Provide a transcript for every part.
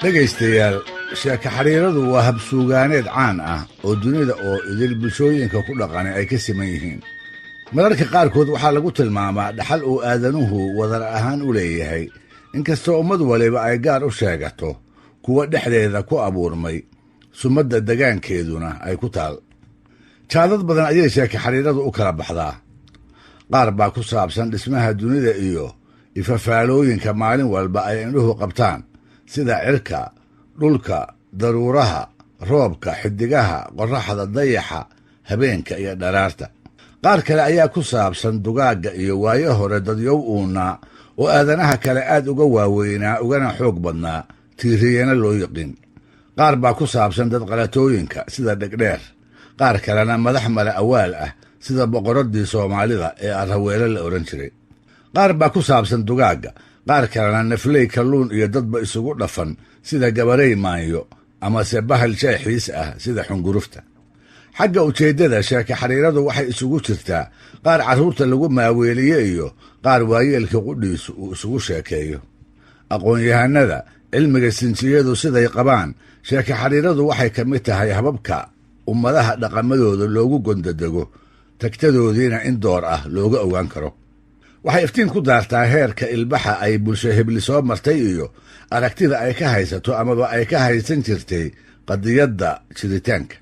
dhegaystayaal, sheeko xariiradu waa habsuugaaneed caan ah oo dunida oo idil bulshooyinka ku dhaqani ay ka siman yihiin. mararka qaarkood waxaa lagu tilmaamaa dhaxal uu aadanuhu wadar ahaan u leeyahay, inkastoo ummad waliba ay gaar u sheegato kuwa dhexdeeda ku abuurmay, sumadda degaankeeduna ay ku taal. jaadad badan ayay sheeko xariiradu u kala baxdaa. qaar baa ku saabsan dhismaha dunida iyo ifafaalooyinka maalin walba ay indhuhu qabtaan, sida cirka, dhulka, daruuraha, roobka, xidigaha, qorraxda, dayaxa, habeenka iyo dharaarta. qaar kale ayaa ku saabsan dugaagga iyo waayo hore dadyow uunaa oo aadanaha kale aad uga waaweynaa ugana xoog badnaa, tiiriyana loo yiqin. qaar baa ku saabsan dadqalatooyinka sida dhegdheer, qaar kalena madax male awaal ah sida boqoraddii Soomaalida ee Arraweele la odhan jiray. qaar baa ku saabsan dugaagga, qaar kalena nafley kalluun iyo dadba isugu dhafan sida gabarey maanyo amase bahal jeexiis ah sida xungurufta. xagga ujeeddada sheeko xariiradu waxay isugu jirtaa qaar carruurta lagu maaweeliye iyo qaar waayeelka qudhiisu uu isugu sheekeeyo. aqoon-yahanada cilmiga sinjiyadu siday qabaan, sheeko xariiradu waxay ka mid tahay hababka ummadaha dhaqamadooda loogu gondadego, tagtadoodiina in door ah looga ogaan karo. waxay iftiin ku daartaa heerka ilbaxa ay bulsho hebli soo martay iyo aragtida ay ka haysato amaba ay ka haysan jirtay qadiyadda jiritaanka.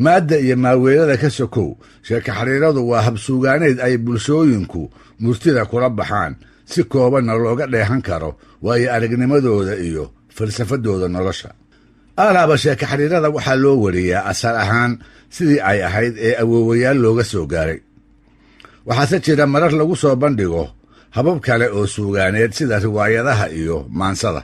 maadda iyo maaweelada ka sokow, sheeko xariiradu waa habsuugaaneed ay bulshooyinku murtida kula baxaan, si koobanna looga dheehan karo waayo aragnimadooda iyo falsafadooda nolosha. alaaba sheeko xariirada waxaa loo wariyaa asal ahaan sidii ay ahayd ee awoowayaal looga soo gaaray. waxaase jira marar lagu soo bandhigo habab kale oo suugaaneed sida riwaayadaha iyo maansada.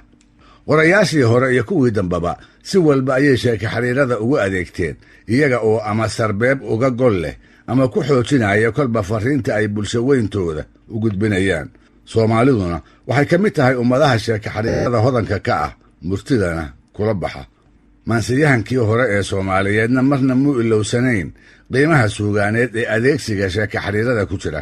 qorayaashii hore iyo kuwii dambaba si walba ayay sheeko xariirada ugu adeegteen, iyaga oo ama sarbeeb uga gol leh ama ku xoojinaya kolba farriinta ay bulsho weyntooda u gudbinayaan. soomaaliduna waxay ka mid tahay ummadaha sheeko xariirada hodanka ka ah, murtidana kula baxa. maansiyahankii hore ee Soomaaliyeedna marna muu ilowsanayn qiimaha suugaaneed ee adeegsiga sheeko xariirada ku jira.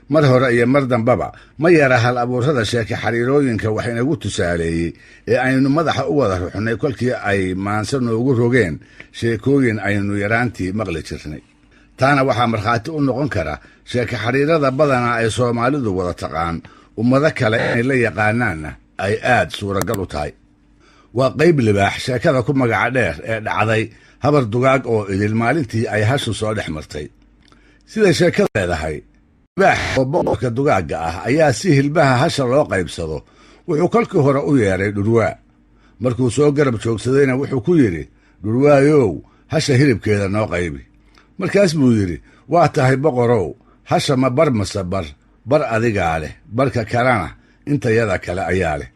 mar hore iyo mar dambaba ma yara hal abuurrada sheeko xariirooyinka wax inagu tusaaleeyey ee aynu madaxa u wada ruxnay kolkii ay maanse noogu rogeen sheekooyin aynu yaraantii maqli jirnay. taana waxaa markhaati u noqon kara sheeko xariirada badanaa ay Soomaalidu wada taqaan, ummado kale inay la yaqaanaanna ay aad suuragal u tahay. waa qayb libaax sheekada ku magaca dheer ee dhacday habar dugaag oo idil maalintii ay hashu soo dhex martay. siday sheekada leedahay, libaax oo boqorka dugaagga ah ayaa si hilbaha hasha loo qaybsado wuxuu kolkii hore u yeedhay dhurwaa. markuu soo garab joogsadayna wuxuu ku yidhi, dhurwaayow, hasha hilibkeeda noo qaybi. markaas buu yidhi, waa tahay boqorow, hasha ma bar mase bar adigaa leh, barka kalena intayada kale ayaa leh.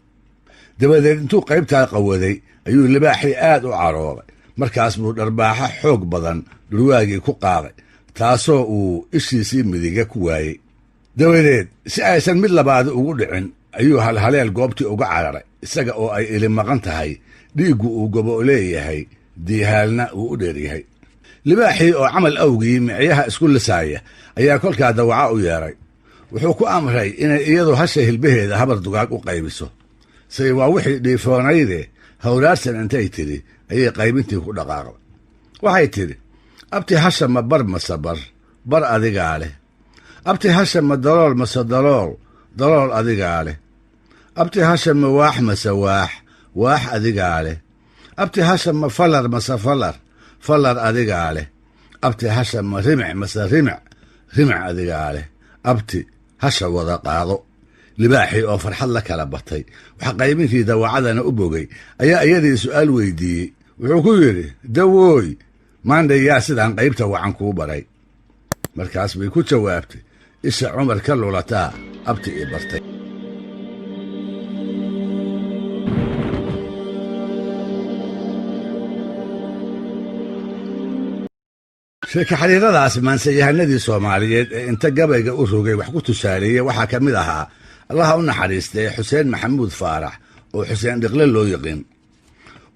dabadeed intuu qaybtaa qawaday ayuu libaaxii aad u carooday. markaas buu dharbaaxo xoog badan dhurwaagii ku qaaday, taasoo uu ishiisii midiga ku waayey. dabadeed si aysan mid labaadi ugu dhicin ayuu halhaleel goobtii uga cararay, isaga oo ay ili maqan tahay, dhiiggu uu gobo leeyahay, diihaalna uu u dheeryahay. libaaxii oo camal awgii micyaha isku lisaaya ayaa kolkaa dawaca u yeedhay. wuxuu ku amray inay iyadu hasha hilbaheeda habar dugaag u qaybiso. say waa wixii dhiifoonayde hawraarsan intay tidhi ayay qaybintii ku dhaqaaqday. waxay tidhi, abti hasha ma bar mase bar adigaa leh. abti hasha ma dalool mase dalool adigaa leh. abti hasha ma waax mase waax adigaa leh. abti hasha ma falar mase falar adigaa leh. abti hasha ma rimic mase rimic adigaa leh. abti hasha wada qaado. libaaxii oo farxad la kala batay, wax qaybintii dawacadana u bogay, ayaa iyadii su'aal weydiiyey. wuxuu ku yidhi, dawooy, maandhay yaa sidaan qaybta wacan kuu baray. markaas bay ku jawaabtay, isha cumar ka lulataa abti ii bartay. sheeko xariiradaas maanseyahanadii Soomaaliyeed ee inta gabayga u rogay wax ku tusaaleeyey waxaa ka mid ahaa allaha u naxariistay xuseen maxamuud faarax oo xuseen dhiqle loo yiqiin.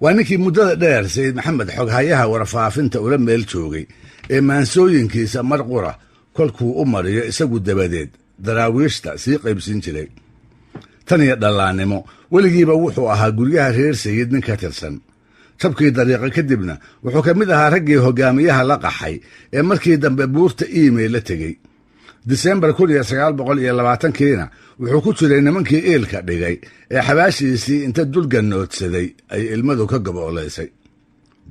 waa ninkii muddada dheer sayid maxamed xoghayaha warfaafinta ula meel joogay ee maansooyinkiisa mar qura kolkuu u mariyo isagu dabadeed daraawiishta sii qaybsin jiray. tan iyo dhallaannimo weligiiba wuxuu ahaa guryaha reer sayid nin ka tirsan. jabkii dariiqa kadibna wuxuu ka mid ahaa raggii hoggaamiyaha la qaxay ee markii dambe buurta iimey la tegey. disembar 1920kiina wuxuu ku jiray nimankii eelka dhigay ee xabaashiisii inta dulgannoodsaday ay ilmadu ka gaboolaysay.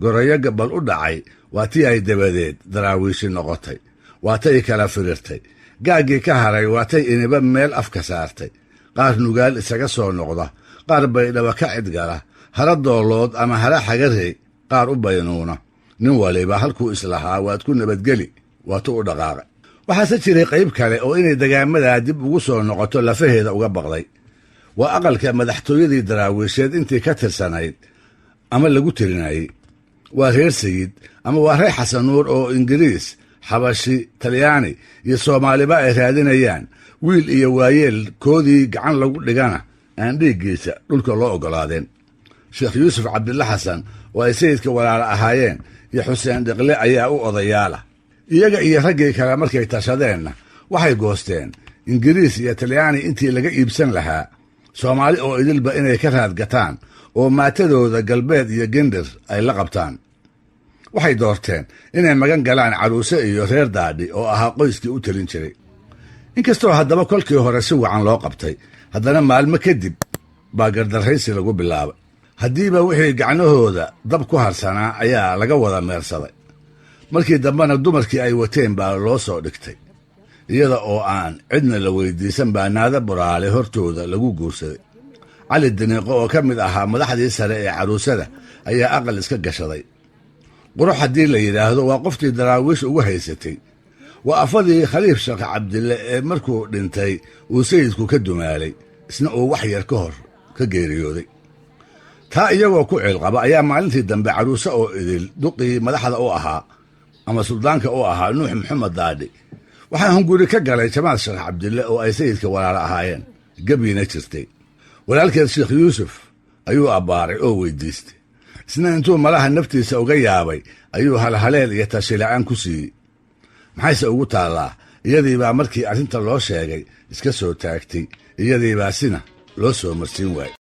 gorayo gabal u dhacay waa tii ay dabadeed daraawiishi noqotay, waa tay kala firirtay. gaaggii ka haray waa tay iniba meel afka saartay, qaar nugaal isaga soo noqda, qaar baydhaba ka cidgala, hara doolood ama hara xagarey, qaar u baynuuna. nin waliba halkuu islahaa waad ku nabadgeli waatu u dhaqaaqay. waxaase jiray qayb kale oo inay degaamadaa dib ugu soo noqoto lafaheeda uga baqday. waa aqalka madaxtooyadii daraawiisheed intii ka tirsanayd ama lagu tirinayey. waa reer sayid ama waa reer xasan nuur oo ingiriis, xabashi, talyaani iyo soomaaliba ay raadinayaan, wiil iyo waayeel koodii gacan lagu dhigana aan dhiiggiisa dhulka loo oggolaadeen. sheekh yuusuf cabdilla xasan oo ay sayidka walaala ahaayeen iyo xuseen dhiqle ayaa u odayaala. iyaga iyo raggii kale markay tashadeenna waxay goosteen ingiriis iyo talyaani intii laga iibsan lahaa soomaali oo idilba inay ka raadgataan oo maatadooda galbeed iyo gendir ay la qabtaan. waxay doorteen inay magan galaan caruuse iyo reer daadhi oo ahaa qoyskii u telin jiray. inkastoo haddaba kolkii hore si wacan loo qabtay, haddana maalmo kadib baa gardarraysi lagu bilaabay. haddiiba wixii gacnahooda dab ku harsanaa ayaa laga wada meersaday. markii dambena dumarkii ay wateen baa loo soo dhigtay, iyada oo aan cidna la weydiisan baa naada buraale hortooda lagu guursaday. cali daniiqo oo ka mid ahaa madaxdii sare ee caruusada ayaa aqal iska gashaday. qurux haddii la yidhaahdo waa qoftii daraawiish ugu haysatay. waa afadii khaliif sheekh cabdille ee markuu dhintay uu sayidku ka dumaalay, isna uu wax yar ka hor ka geeriyooday. taa iyagoo ku ciilqaba ayaa maalintii dambe caruuse oo idil duqii madaxda u ahaa ama suldaanka u ahaa nuux maxamed daadhi waxaa hunguri ka galay jamaal sheekh cabdille oo ay sayidka walaala ahaayeen, gebiina jirtay. walaalkeed sheekh yuusuf ayuu abbaaray oo weydiistay. isna intuu malaha naftiisa uga yaabay ayuu halhaleel iyo tashila'aan ku siiyey. maxayse ugu taallaa? iyadiibaa markii arrinta loo sheegay iska soo taagtay, iyadiibaa sina loo soo marsiin waayey.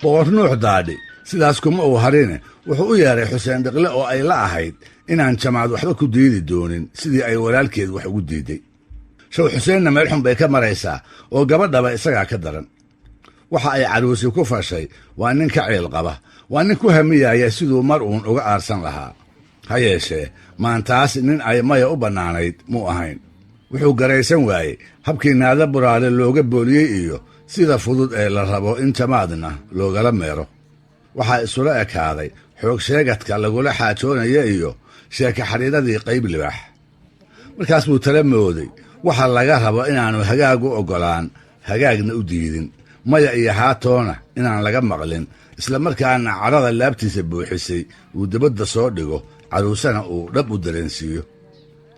boqor nuux daadhi sidaas kuma uu harine wuxuu u yeeray xuseen dhiqle oo ay la ahayd inaan jamaad waxba ku diidi doonin sidii ay walaalkeed wax ugu diiday. shaw xuseenna meel xun bay ka maraysaa oo gabadhaba isagaa ka daran. waxa ay caruusi ku fashay waa nin ka ciil qaba, waa nin ku hamiyaya siduu mar uun uga aarsan lahaa. ha yeeshee maantaas nin ay maya u bannaanayd muu ahayn. wuxuu garaysan waayey habkii naada buraale looga booliyey iyo sida fudud ee la rabo in jamaadna loogala meero. waxaa isula ekaaday xoog sheegadka lagula xaajoonaya iyo sheeka xidhiidradii qayb libaax. markaas buu tala mooday waxa laga rabo inaannu hagaag u oggolaan, hagaagna u diidin, maya iyo haatoona inaan laga maqlin, isla markaana cadhada laabtiisa buuxisay uu dibadda soo dhigo, caruusana uu dhab u dareensiiyo.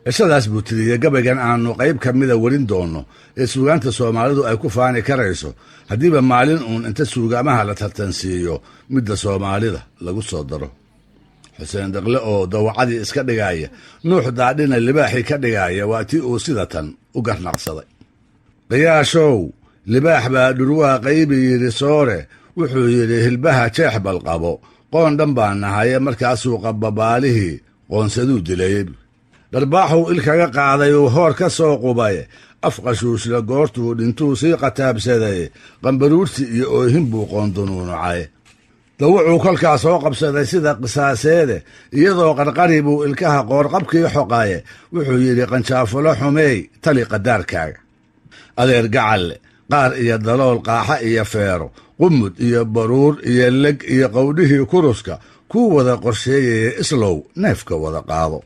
cishadaas buu tiriyey gabaygan aannu qayb ka mida welin doonno ee suugaanta soomaalidu ay ku faani karayso haddiiba maalin uun inta suugaamaha la tartansiiyo midda soomaalida lagu soo daro. xuseen dhiqle oo dawacadii iska dhigaaya, nuux daadhina libaaxii ka dhigaaya waa tii uu sida tan u garnaqsaday. qiyaashow libaax baa dhurwaa qaybi yidhi soore, wuxuu yidhi hilbaha jeex balqabo, qoon dhan baa nahaye markaasuu qabbabaalihii qoonsaduu dilayey. dharbaaxuu il kaga qaaday uu hoor ka soo qubay, afqashuushla goortuu dhintuu sii qataabsaday, qambaruurti iyo oohin buu qoondunuunucay. dawucuu kolkaa soo qabsaday sida qisaaseede, iyadoo qarqari buu ilkaha qoorqabkii xoqaye, wuxuu yidhi qanjaafulo xumeey tali qadaarkaaga. adeer gacalle, qaar iyo dalool, qaaxa iyo feero, qumud iyo baruur iyo leg iyo qowdhihii kuruska kuu wada qorsheeyaya islow neefka wada qaado.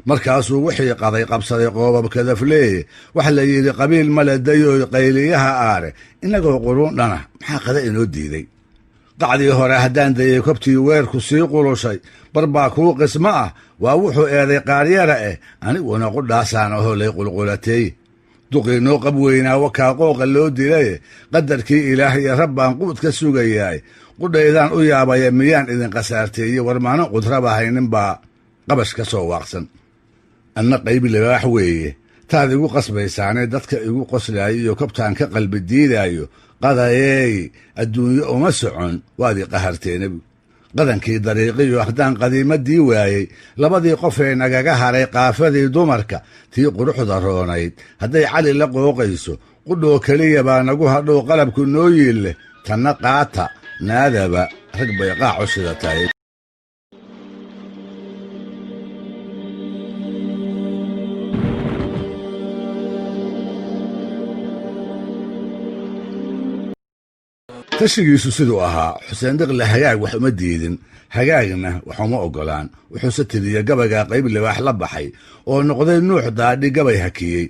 markaasuu wixii qaday qabsaday qoobab kadafleeye, wax la yidhi qabiil male dayoy qayliyaha aare, innagoo quruun dhana maxaa qada inoo diiday. qacdii hore haddaan dayey kobtii weerku sii qulushay, bar baa kuu qismo ah, waa wuxuu eeday qaaryara aniguna qudhaasaan ahoo lay qulqulateey. duqii noo qab weynaa wakaa qooqa loo dilaye qadarkii ilaah iyo rabbaan quud ka sugayaay qudhaydaan u yaabaya miyaan idin khasaarteeye warmaano qudraba haynin baa qabash ka soo waaqsan anna qayb libaax weeye taad igu qasbaysaanee dadka igu qoslaayo iyo kabtaan ka qalbi diidaayo qadayeey adduunyo uma socon waad i qaharteenabu qadankii dariiqiyo haddaan qadiimadii waayey labadii qofee nagaga haray qaafadii dumarka tii quruxda roonayd hadday cali la qooqayso qudhoo keliya baa nagu hadhow qalabku noo yiilleh tanna qaata naadaba rag bay qaacu sida tahay tashigiisu siduu ahaa xuseen diqle hagaag wax uma diidin hagaagna wax uma oggolaan wuxuuse tiriya gabaygaa qayb libaax la baxay oo noqday nuux daadhi gabay hakiyey